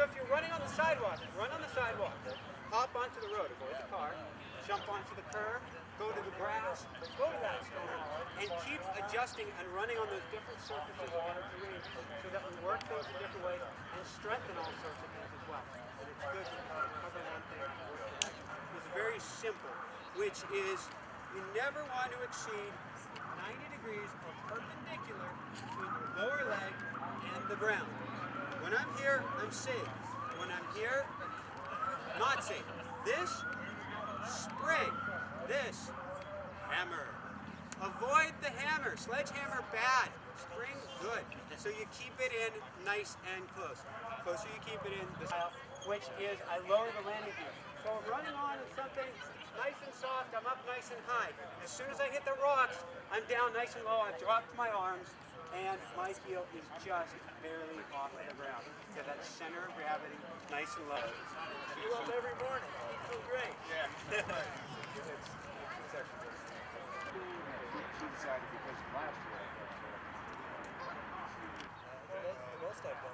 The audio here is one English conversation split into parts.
if you're running on the sidewalk, run on the sidewalk. Hop onto the road, avoid the car, jump onto the curb, go to the grass, go to that stone wall, and keep adjusting and running on those different surfaces on the terrain so that we work things in different ways and strengthen all sorts of things as well. And it's good to cover one thing. It's very simple, which is you never want to exceed 90 degrees or perpendicular between your lower leg and the ground. When I'm here, I'm safe. When I'm here, not safe. This, spring. This, hammer. Avoid the hammer. Sledgehammer, bad. Spring, good. So you keep it in nice and close. Closer you keep it in, the style, which is I lower the landing gear. So I'm running on with something nice and soft, I'm up nice and high. As soon as I hit the rocks, I'm down nice and low, I've dropped my arms, and my heel is just barely off the ground. So that center of gravity, nice and low. You up every morning. You feel great. Yeah. She decided because of last year. Most I've done.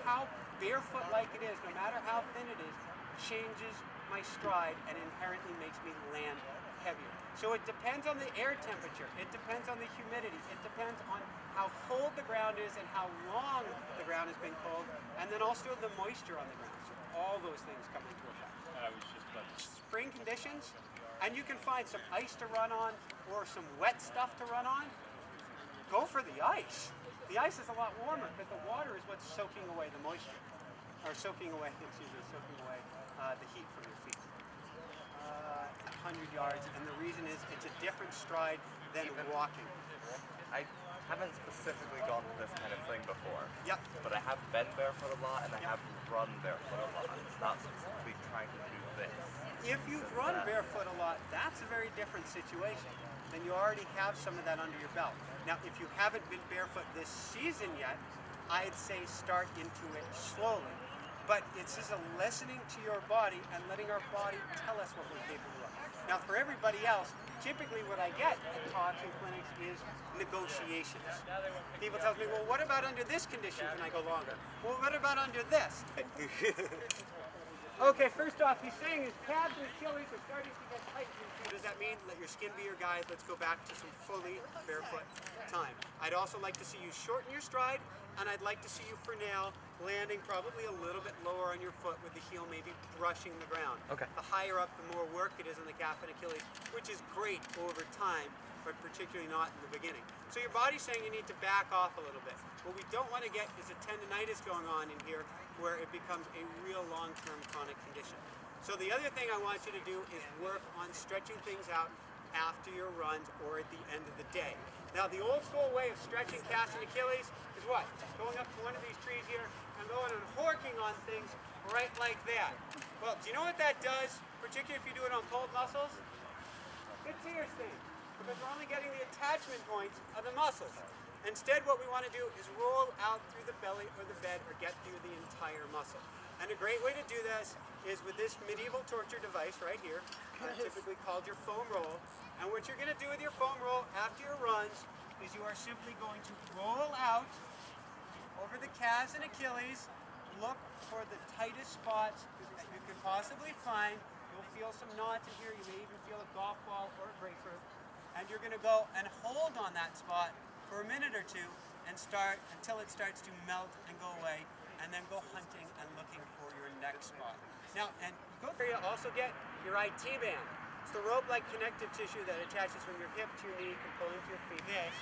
How barefoot-like it is, no matter how thin it is, changes my stride and inherently makes me land heavier. So it depends on the air temperature, it depends on the humidity, it depends on how cold the ground is and how long the ground has been cold, and then also the moisture on the ground. So all those things come into effect. I was just about to... Spring conditions, and you can find some ice to run on or some wet stuff to run on, go for the ice. The ice is a lot warmer because the water is what's soaking away the moisture, or soaking away the heat from your feet. 100 yards, and the reason is it's a different stride than walking. I haven't specifically gone to this kind of thing before. Yep. But I have been barefoot a lot, and I have run barefoot a lot. It's not specifically trying to do this. If you've run barefoot a lot, that's a very different situation. Then you already have some of that under your belt. Now, if you haven't been barefoot this season yet, I'd say start into it slowly. But it's just a listening to your body and letting our body tell us what we're capable of. Now, for everybody else, typically what I get at talks and clinics is negotiations. People tell me, well, what about under this condition can I go longer? Well, what about under this? Okay, first off, he's saying his calves and Achilles are starting to get tight. What does that mean? Let your skin be your guide. Let's go back to some fully barefoot time. I'd also like to see you shorten your stride, and I'd like to see you for now landing probably a little bit lower on your foot with the heel maybe brushing the ground. Okay. The higher up, the more work it is on the calf and Achilles, which is great over time, but particularly not in the beginning. So your body's saying you need to back off a little bit. What we don't want to get is a tendonitis going on in here where it becomes a real long-term chronic condition. So the other thing I want you to do is work on stretching things out after your runs or at the end of the day. Now the old school way of stretching calves and Achilles is what? Going up to one of these trees here and going and horking on things right like that. Well, do you know what that does, particularly if you do it on cold muscles? It tears things, because we're only getting the attachment points of the muscles. Instead, what we want to do is roll out through the belly or the bed or get through the entire muscle. And a great way to do this is with this medieval torture device right here, typically called your foam roll. And what you're going to do with your foam roll after your runs is you are simply going to roll out over the calves and Achilles, look for the tightest spots that you could possibly find. You'll feel some knots in here, you may even feel a golf ball or a grapefruit. And you're going to go and hold on that spot for a minute or two and start until it starts to melt and go away, and then go hunting and looking for your next spot. Now, and go for you also get your IT band. It's the rope-like connective tissue that attaches from your hip to your knee and pull into your feet. This,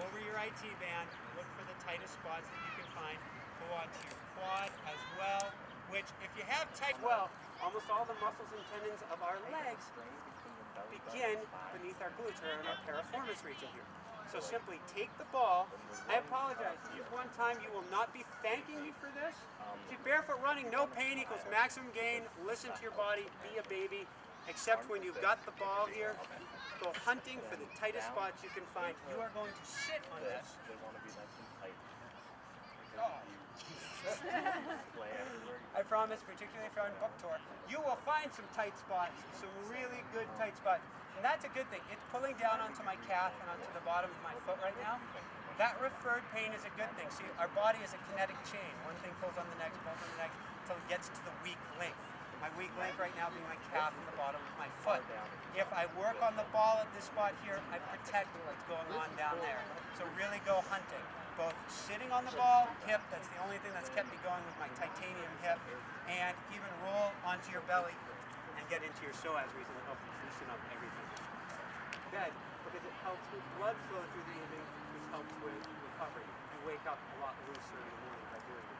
over your IT band, look for the tightest spots that you can find. Go onto your quad as well, which if you have tight, well, almost all the muscles and tendons of our legs begin beneath our glutes or in our piriformis region here. So simply take the ball. I apologize. This one time you will not be thanking me for this. See, barefoot running, no pain equals maximum gain. Listen to your body. Be a baby. Except when you've got the ball here, go hunting for the tightest spots you can find. You are going to sit on this. I promise, particularly if you're on book tour, you will find some tight spots, some really good tight spots. And that's a good thing. It's pulling down onto my calf and onto the bottom of my foot right now. That referred pain is a good thing. See, our body is a kinetic chain. One thing pulls on the next, pulls on the next, until it gets to the weak link. My weak link right now being my calf and the bottom of my foot. If I work on the ball at this spot here, I protect what's going on down there. So really go hunting. Both sitting on the ball, hip, that's the only thing that's kept me going with my titanium hip, and even roll onto your belly and get into your psoas region and help loosen up everything. Good, because it helps with blood flow through the evening, which helps with recovery. You wake up a lot looser in the morning by doing it.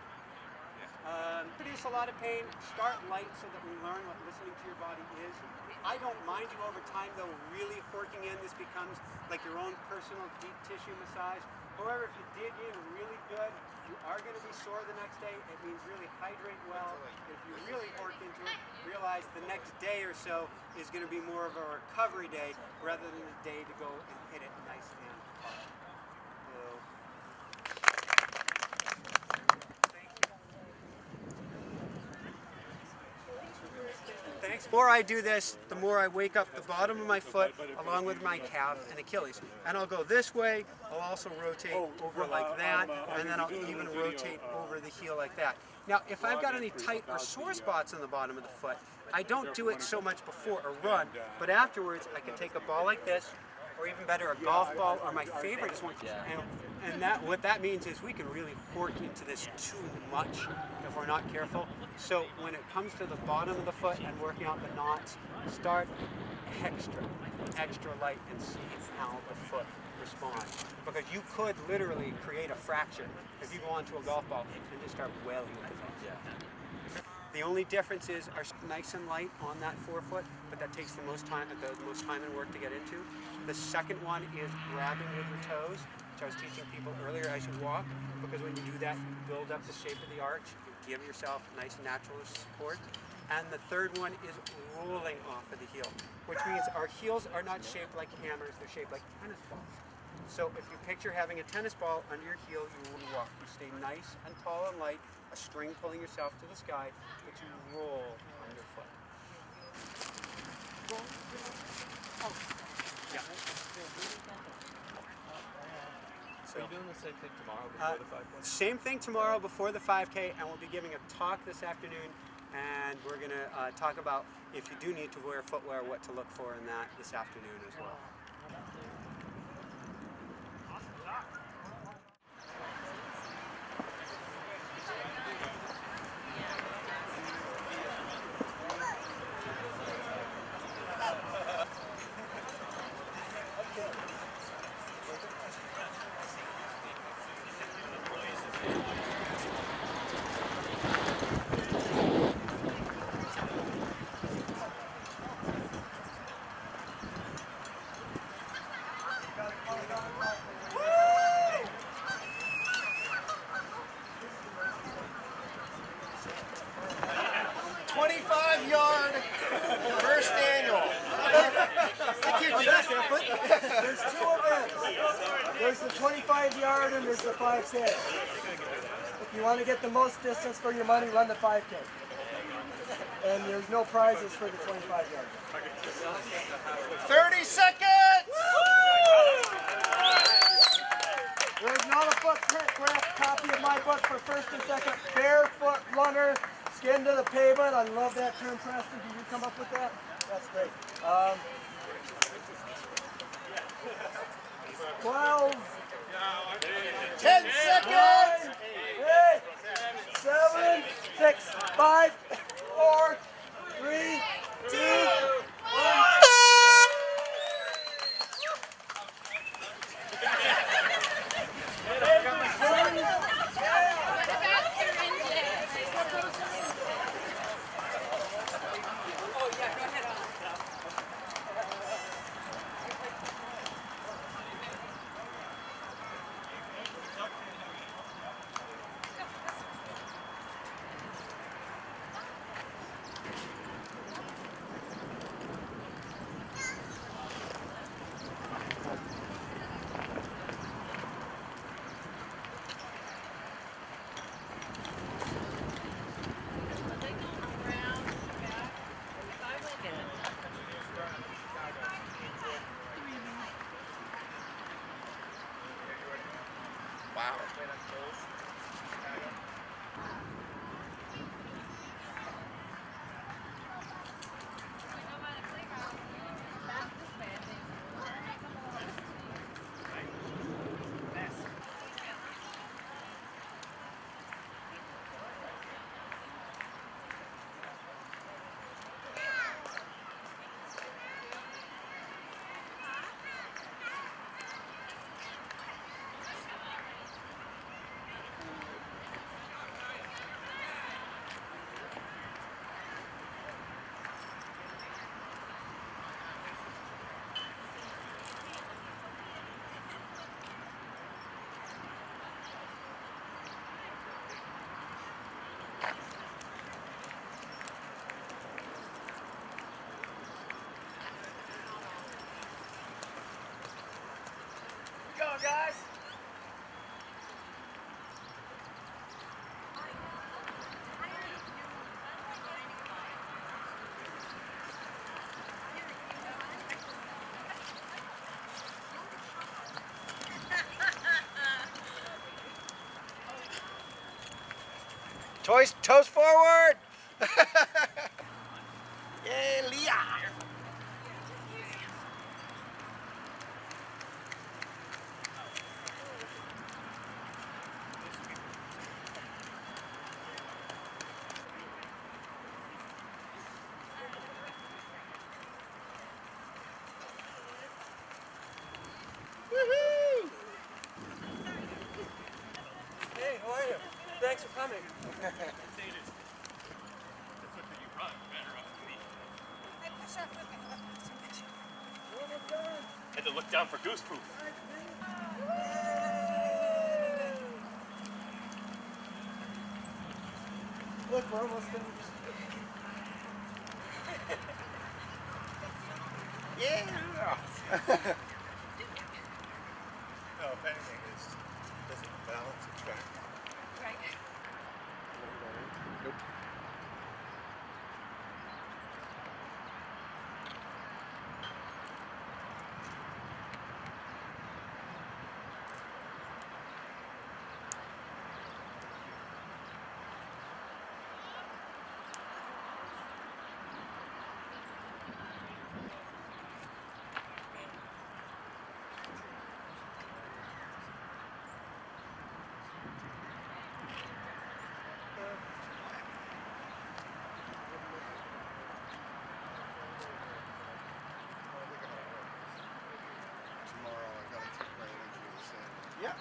Produce a lot of pain. Start light so that we learn what listening to your body is. I don't mind you over time though, really working in. This becomes like your own personal deep tissue massage. However, if you dig in really good, you are going to be sore the next day. It means really hydrate well. If you really work into it, realize the next day or so is going to be more of a recovery day rather than a day to go and hit it nice and hard. So, thanks. The more I do this, the more I wake up the bottom of my foot along with my calf and Achilles. And I'll go this way, I'll also rotate over like that, and then I'll even rotate over the heel like that. Now, if I've got any tight or sore spots on the bottom of the foot, I don't do it so much before a run, but afterwards I can take a ball like this, or even better, a golf ball, or my favorite is one. And what that means is we can really work into this too much if we're not careful. So when it comes to the bottom of the foot and working out the knots, start extra light and see how the foot responds. Because you could literally create a fracture if you go onto a golf ball and just start wailing with it. The only difference is are nice and light on that forefoot, but that takes the most time and work to get into. The second one is grabbing with your toes, which I was teaching people earlier as you walk, because when you do that, you build up the shape of the arch, you give yourself nice natural support. And the third one is rolling off of the heel, which means our heels are not shaped like hammers, they're shaped like tennis balls. So if you picture having a tennis ball under your heel, you will walk. You stay nice and tall and light, a string pulling yourself to the sky, but you roll underfoot. Yeah. So are you doing the same thing tomorrow before the 5K? Same thing tomorrow before the 5K, and we'll be giving a talk this afternoon, and we're going to talk about if you do need to wear footwear, what to look for in that this afternoon as well. 25-yard first annual. There's two events. There's the 25-yard and there's the 5K. If you want to get the most distance for your money, run the 5K. And there's no prizes for the 25-yard. 30 seconds! There's not a footprint copy of my book for first and second. Barefoot runner, skin to the pavement. I love that term, Preston. Did you come up with that? That's great. 12. 10 seconds! 9, 8, 7, 6, 5, 4, 3, 2, 1. Guys. Toes forward. Yay, Leah. Woohoo! Hey, how are you? Thanks for coming. Had to look down for goose poop. Look, we're almost finished. Yeah. No, if anything, it doesn't balance the track. Nope. Tomorrow I gotta take my energy to the sand. Yeah.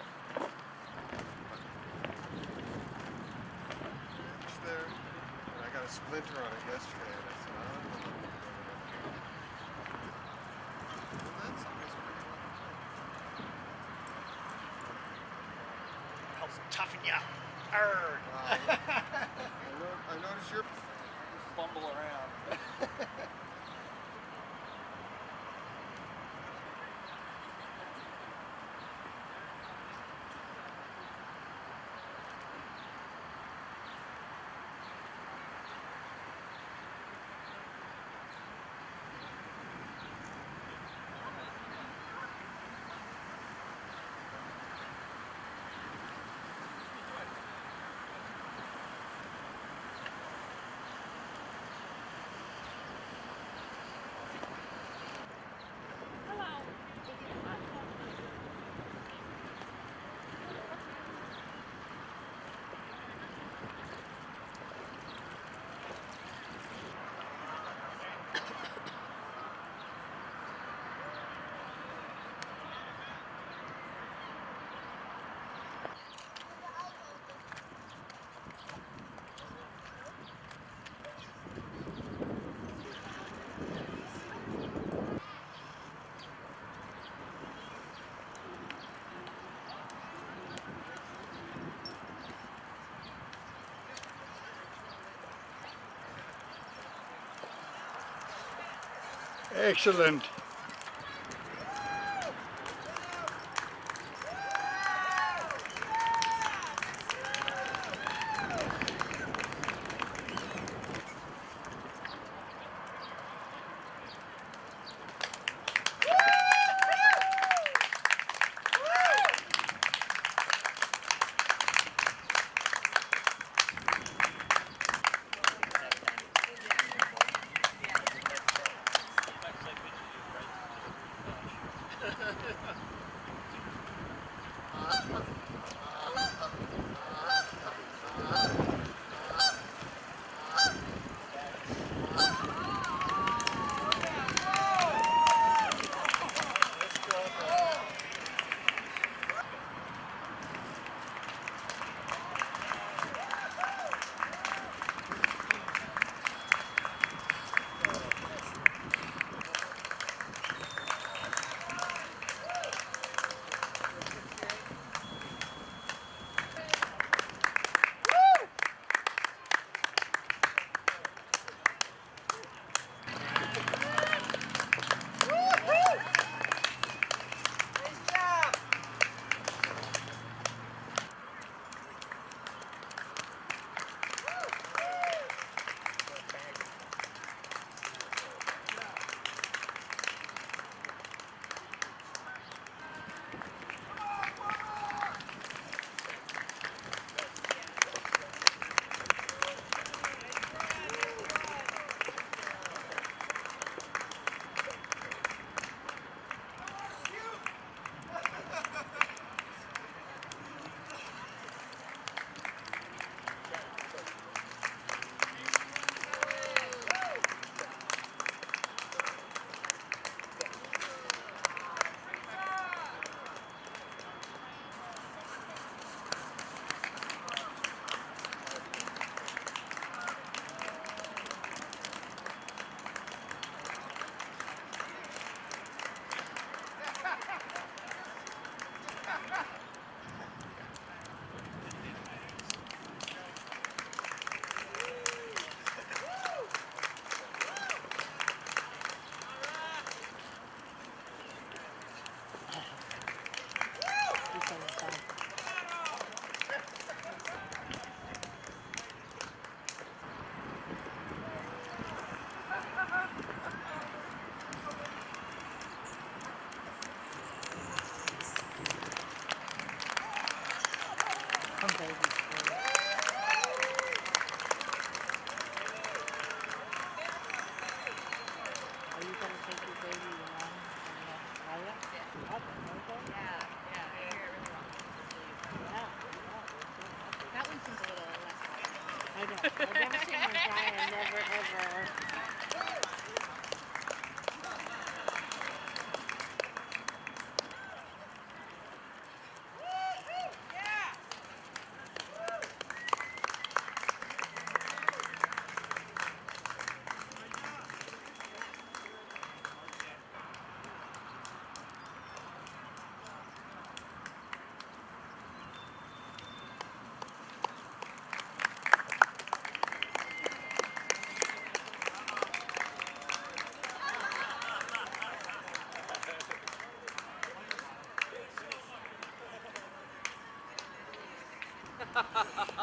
It's there. And I got a splinter on it yesterday and I said, I don't know. And that's always pretty well. Helps toughen you up. Arrgh. I noticed you're bumble around. Excellent. I've never seen one cry. I've never ever.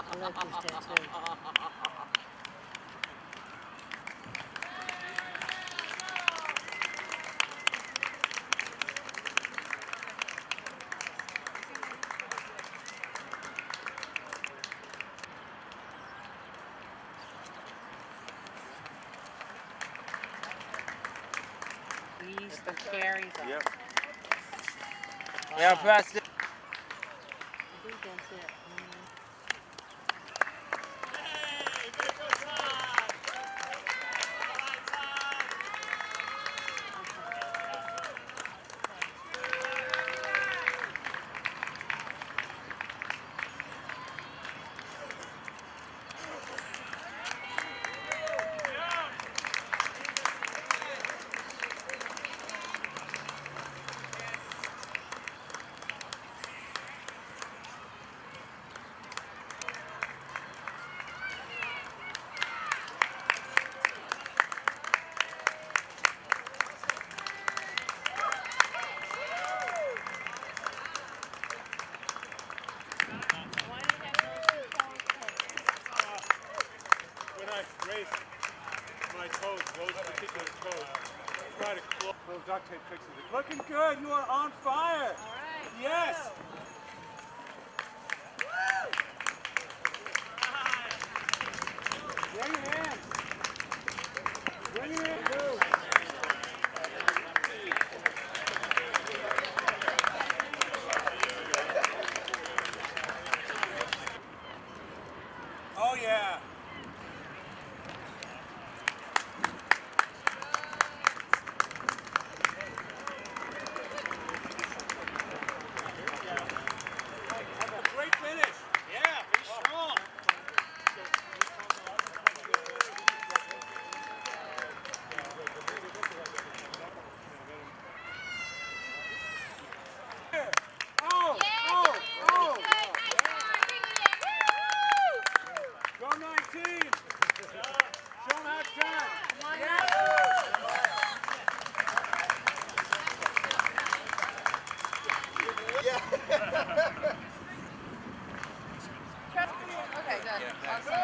I like this tattoo. These the carries up. Yep. Wow. Yeah, press it. I think that's it. When I race my toes, those particular toes, try to close. Little duct tape fixes it. Looking good. You are on fire. All right. Yes. Bring it in. Bring it in. Go. Oh yeah. Great finish. Yeah, be strong. Oh, oh, oh. Go 19. Show them how it's done. Come on now. Okay, good. Awesome.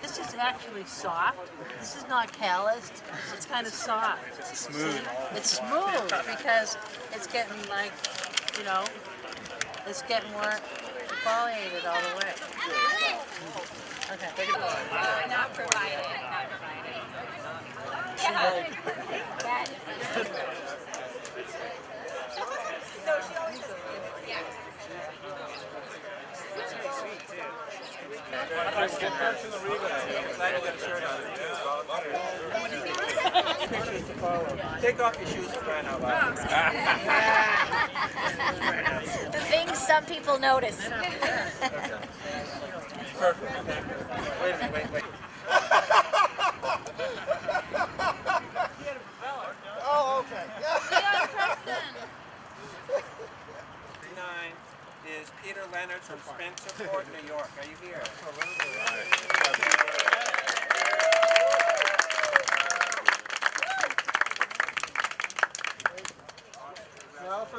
This is actually soft. This is not calloused. It's kind of soft. It's smooth. It's smooth because it's getting like, you know, it's getting more foliated all the way. Okay. Not provided. Not provided. No, she always does. Yeah. Take off your shoes and crying out loud. The things some people notice. Perfect. Wait a minute, wait.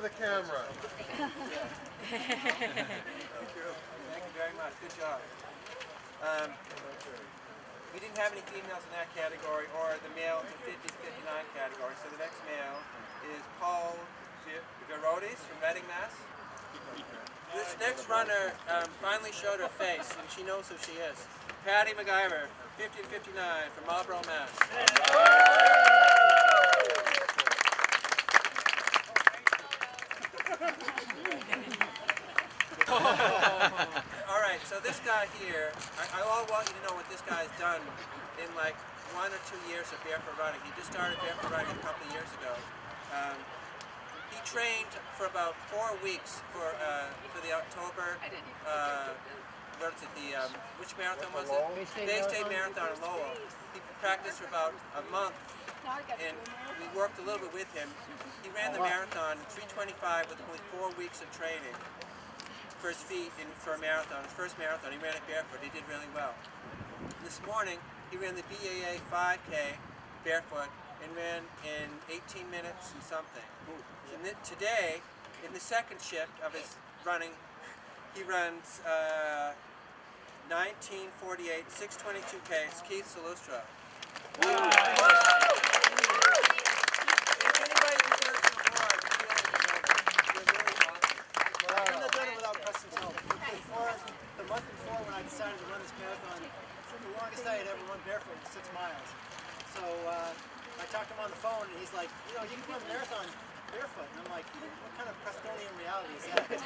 the camera. Thank you very much. Good job. We didn't have any females in that category or the male to 50 to 59 category. So the next male is Paul Virotis from Reading, Mass. This next runner finally showed her face, and she knows who she is. Patty MacGyver, 50 to 59 from Marlborough, Mass. All right, so this guy here, I all want you to know what this guy's done in like 1 or 2 years of barefoot running. He just started barefoot running a couple of years ago. He trained for about 4 weeks for the October. What is it? Which marathon was it? Bay State Marathon in Lowell. He practiced for about a month, and we worked a little bit with him. He ran the marathon in 3:25 with only 4 weeks of training for his feet for a marathon. His first marathon, he ran it barefoot. He did really well. This morning, he ran the BAA 5K barefoot and ran in 18 minutes and something. And today, in the second shift of his running, he runs 19:48, 6:22 Ks, Keith Salustra. If anybody deserves an award, you're really awesome. I couldn't have done it without Preston's help. The month before when I decided to run this marathon, the longest I had ever run barefoot was 6 miles. So I talked to him on the phone and he's like, you know, you can run a marathon barefoot. And I'm like, what kind of Prestonian reality is that? But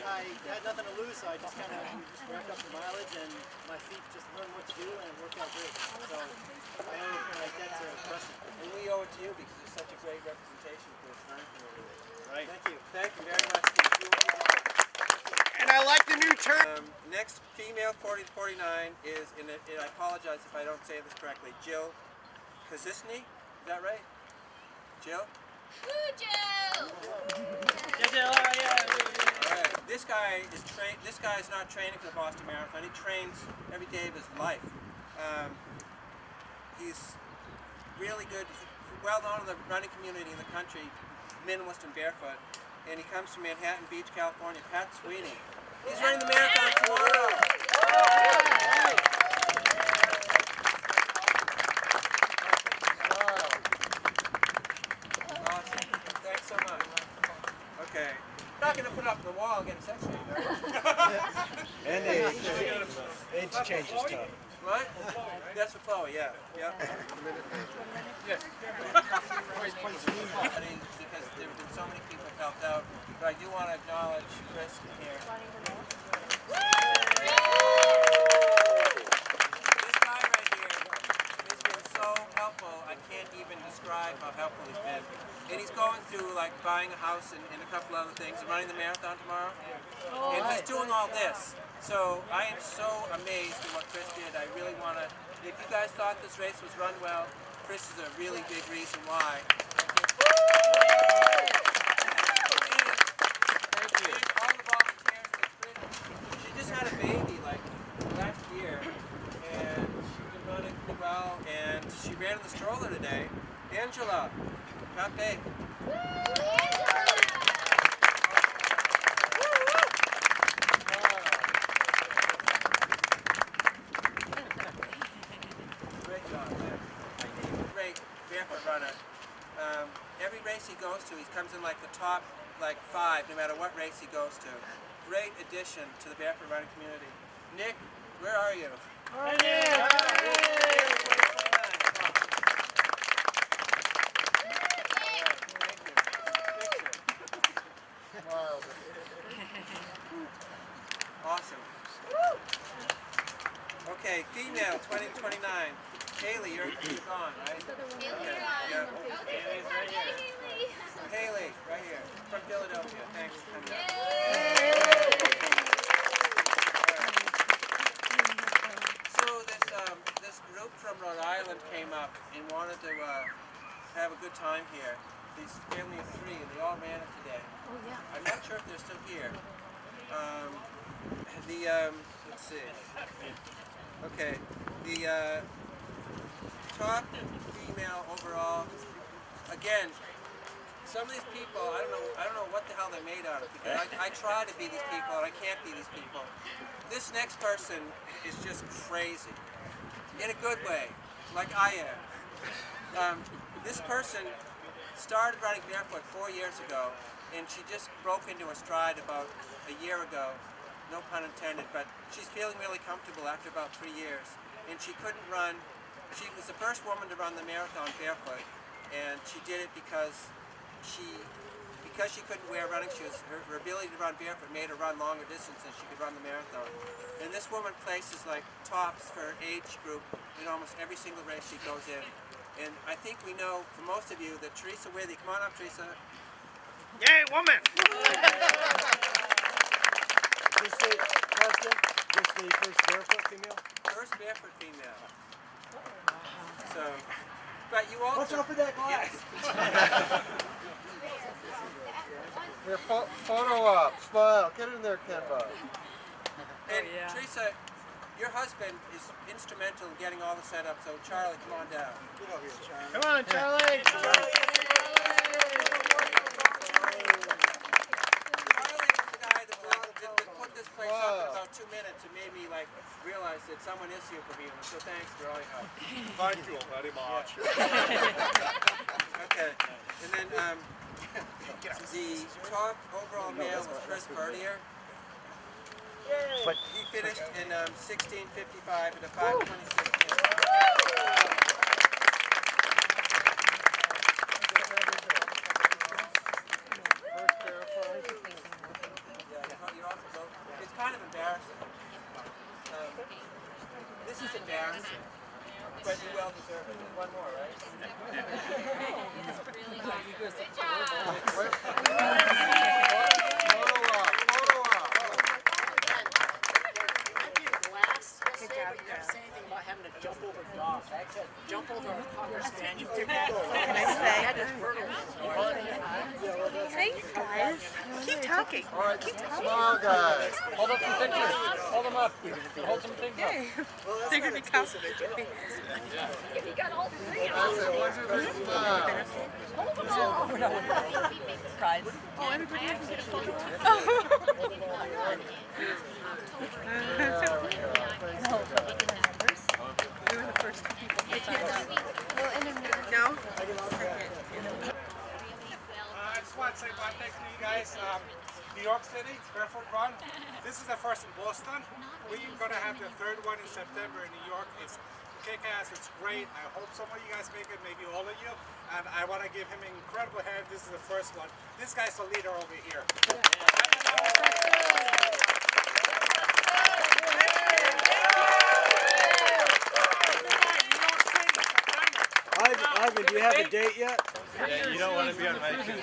I had nothing to lose, so I just kind of ramped up the mileage and my feet just learned what to do and it worked out great. So I owe my debt to Preston. And we owe it to you because you're such a great representation for this running community. Right. Thank you. Thank you very much. And I like the new term. Next female 40 to 49 is, and I apologize if I don't say this correctly, Jill Kazisny. Is that right? Jill? Alright. This guy is not training for the Boston Marathon. He trains every day of his life. He's really good, well known in the running community in the country, minimalist and barefoot. And he comes from Manhattan Beach, California. Pat Sweeney. He's running the marathon tomorrow. Awesome. Thanks so much. Okay. I'm not going to put it up on the wall and get a sex tape, though. And age. Age change is tough. What? That's for Chloe, yeah. Yeah. Yes. Because there have been so many people who helped out, but I do want to acknowledge Chris here. This guy right here has been so helpful, I can't even describe how helpful he's been. And he's going through like buying a house and a couple other things and running the marathon tomorrow. And he's doing all this. So I am so amazed at what Chris did. I really want to, if you guys thought this race was run well, Chris is a really big reason why. Thank you. And all the volunteers that Chris, she just had a baby like last year, and she's been running pretty well, and she ran in the stroller today. Angela, not big. Runner. Every race he goes to, he comes in like the top 5, no matter what race he goes to. Great addition to the barefoot running community. Nick, where are you? Right here. Awesome. Okay, female 20 to 29. Haley, you're gone, right? Yeah. Haley's right here. Haley, right here, from Philadelphia. Thanks for coming out. So this group from Rhode Island came up and wanted to have a good time here. These family of 3, and they all ran it today. Oh yeah. I'm not sure if they're still here. Let's see. Okay, the top female overall, again, some of these people, I don't know what the hell they're made out of, because I try to be these people and I can't be these people. This next person is just crazy, in a good way, like I am. This person started riding barefoot 4 years ago, and she just broke into a stride about a year ago, no pun intended, but she's feeling really comfortable after about 3 years, and she couldn't run. She was the first woman to run the marathon barefoot, and she did it because she couldn't wear running shoes. Her ability to run barefoot made her run longer distance than she could run the marathon. And this woman places like tops for her age group in almost every single race she goes in. And I think we know, for most of you, that Teresa Withy, come on up, Teresa. Yay, woman! Just the first barefoot female? First barefoot female. So, but you also... Watch out for that glass! Here, photo op. Smile. Get in there, Kemba. And Teresa, your husband is instrumental in getting all the setup, so Charlie, come on down. Get over here, Charlie. Come on, Charlie! Charlie is the guy that put this place up in about 2 minutes and made me realize that someone is superhuman, so thanks for all your help. Thank you very much. Okay, and then the top overall male was Chris Bertier. But He finished in 16:55 at a 5:26. It's kind of embarrassing. This is embarrassing, but you well deserve it. One more, right? Jump over dogs. I said, jump over a cocker spaniel. Thanks, guys. Keep talking. All right, smile, guys. hold up some pictures. Hold them up. Hold some things up. They're gonna be tough. If you got all three of That's it. One, two, three, smile. Pride. Oh, everybody has to get a photo. We were the first two people. No? I just want to say one thing to you guys. New York City, Barefoot Run. This is the first in Boston. We're going to have the third one in September in New York. It's kick-ass, it's great. I hope some of you guys make it, maybe all of you. And I want to give him an incredible hand. This is the first one. This guy's the leader over here. Ivan, do you have a date yet? Yeah, you don't want to be on vacation.